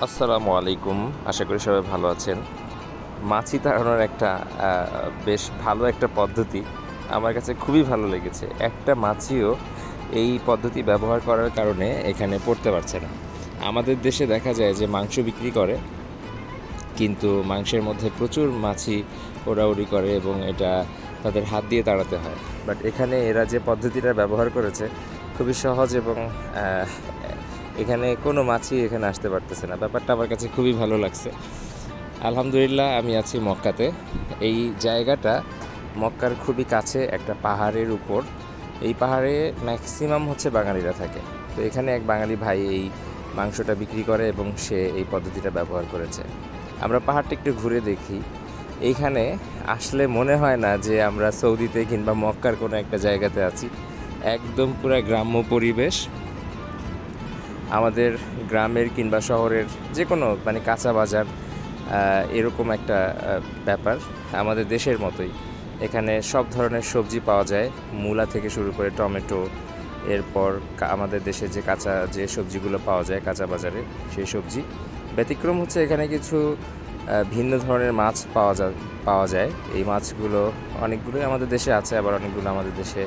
আসসালামু আলাইকুম। আশা করি সবাই ভালো আছেন। মাছি তাড়ানোর একটা বেশ ভালো একটা পদ্ধতি আমার কাছে খুবই ভালো লেগেছে। একটা মাছিও এই পদ্ধতি ব্যবহার করার কারণে এখানে পড়তে পারছে না। আমাদের দেশে দেখা যায় যে মাংস বিক্রি করে, কিন্তু মাংসের মধ্যে প্রচুর মাছি ওড়াউড়ি করে এবং এটা তাদের হাত দিয়ে তাড়াতে হয়। বাট এখানে এরা যে পদ্ধতিটা ব্যবহার করেছে খুবই সহজ এবং এখানে কোনো মাছি এখানে আসতে পারতেছে না। ব্যাপারটা আমার কাছে খুবই ভালো লাগছে। আলহামদুলিল্লাহ, আমি আছি মক্কাতে। এই জায়গাটা মক্কার খুবই কাছে, একটা পাহাড়ের উপর। এই পাহাড়ে ম্যাক্সিমাম হচ্ছে বাঙালিরা থাকে। তো এখানে এক বাঙালি ভাই এই মাংসটা বিক্রি করে এবং সে এই পদ্ধতিটা ব্যবহার করেছে। আমরা পাহাড়টা একটু ঘুরে দেখি। এইখানে আসলে মনে হয় না যে আমরা সৌদিতে কিংবা মক্কার কোনো একটা জায়গাতে আছি। একদম পুরো গ্রাম্য পরিবেশ। আমাদের গ্রামের কিংবা শহরের যে কোনো কাঁচা বাজার এরকম একটা ব্যাপার। আমাদের দেশের মতোই এখানে সব ধরনের সবজি পাওয়া যায়, মূলা থেকে শুরু করে টমেটো। এরপর আমাদের দেশে যে কাঁচা যে সবজিগুলো পাওয়া যায় কাঁচা বাজারে, সেই সবজি। ব্যতিক্রম হচ্ছে এখানে কিছু ভিন্ন ধরনের মাছ পাওয়া যায়। এই মাছগুলো অনেকগুলোই আমাদের দেশে আছে, আবার অনেকগুলো আমাদের দেশে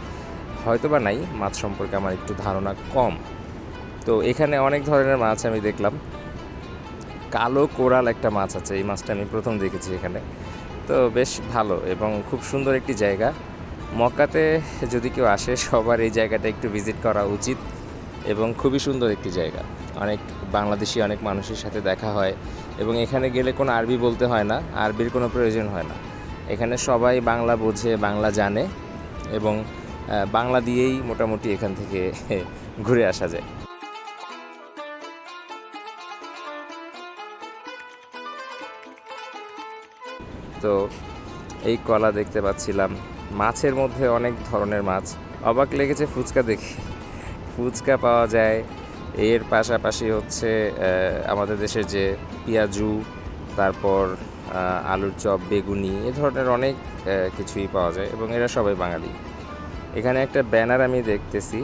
হয়তো বা নাই। মাছ সম্পর্কে আমার একটু ধারণা কম। তো এখানে অনেক ধরনের মাছ আমি দেখলাম। কালো কোরাল একটা মাছ আছে, এই মাছটা আমি প্রথম দেখেছি এখানে। তো বেশ ভালো এবং খুব সুন্দর একটি জায়গা। মক্কাতে যদি কেউ আসে সবার এই জায়গাটা একটু ভিজিট করা উচিত এবং খুবই সুন্দর একটি জায়গা। অনেক বাংলাদেশি অনেক মানুষের সাথে দেখা হয় এবং এখানে গেলে কোনো আরবি বলতে হয় না, আরবির কোনো প্রয়োজন হয় না। এখানে সবাই বাংলা বোঝে, বাংলা জানে এবং বাংলা দিয়েই মোটামুটি এখান থেকে ঘুরে আসা যায়। তো এই কলা দেখতে পাচ্ছিলাম, মাছের মধ্যে অনেক ধরনের মাছ। অবাক লেগেছে ফুচকা দেখে, ফুচকা পাওয়া যায়। এর পাশাপাশি হচ্ছে আমাদের দেশের যে পেঁয়াজু, তারপর আলুর চপ, বেগুনি, এ ধরনের অনেক কিছুই পাওয়া যায় এবং এরা সবাই বাঙালি। এখানে একটা ব্যানার আমি দেখতেছি,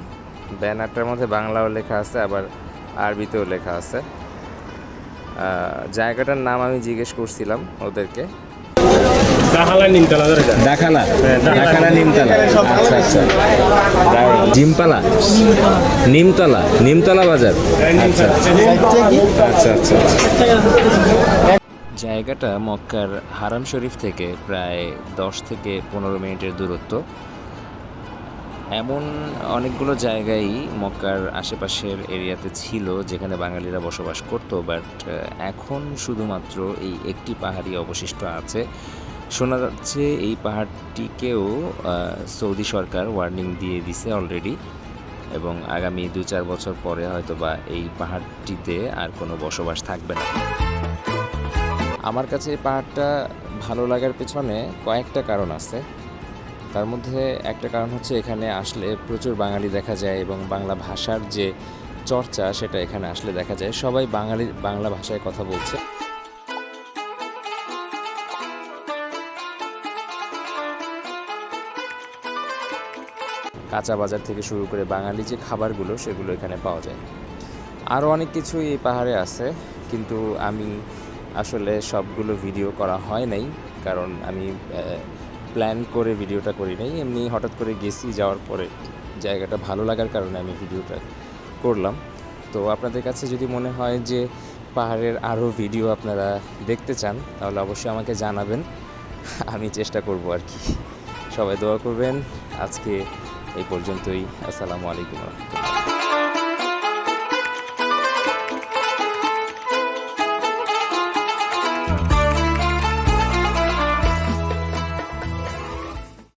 ব্যানারটার মধ্যে বাংলাও লেখা আছে, আবার আরবিতেও লেখা আছে। জায়গাটার নাম আমি জিজ্ঞেস করছিলাম ওদেরকে। ডাকালা নিমতলা ডাকালা, ডাকালা নিমতলা। আচ্ছা আচ্ছা, জিমপালা, নিমতলা, নিমতলা বাজার। আচ্ছা আচ্ছা আচ্ছা আচ্ছা। জায়গাটা মক্কার হারাম শরীফ থেকে প্রায় 10 থেকে 15 মিনিটের দূরত্ব। এমন অনেকগুলো জায়গায় মক্কার আশেপাশের এরিয়াতে ছিল যেখানে বাঙালিরা বসবাস করত, বাট এখন শুধুমাত্র এই একটি পাহাড়ই অবশিষ্ট আছে। শোনা যাচ্ছে এই পাহাড়টিকেও সৌদি সরকার ওয়ার্নিং দিয়ে দিছে অলরেডি, এবং আগামী 2-4 বছর পরে হয়তো বা এই পাহাড়টিতে আর কোনো বসবাস থাকবে না। আমার কাছে এই পাহাড়টা ভালো লাগার পেছনে কয়েকটা কারণ আছে। তার মধ্যে একটা কারণ হচ্ছে এখানে আসলে প্রচুর বাঙালি দেখা যায় এবং বাংলা ভাষার যে চর্চা সেটা এখানে আসলে দেখা যায়। সবাই বাংলা ভাষায় কথা বলছে। কাঁচা বাজার থেকে শুরু করে বাঙালি যে খাবারগুলো সেগুলো এখানে পাওয়া যায়। আরও অনেক কিছুই এই পাহাড়ে আছে, কিন্তু আমি আসলে সবগুলো ভিডিও করা হয় নাই, কারণ আমি প্ল্যান করে ভিডিওটা করি নাই। এমনি হঠাৎ করে গেছি, যাওয়ার পরে জায়গাটা ভালো লাগার কারণে আমি ভিডিওটা করলাম। তো আপনাদের কাছে যদি মনে হয় যে পাহাড়ের আরও ভিডিও আপনারা দেখতে চান, তাহলে অবশ্যই আমাকে জানাবেন, আমি চেষ্টা করব আর কি। সবাই দোয়া করবেন। আজকে এই পর্যন্তই। আসসালামু আলাইকুম।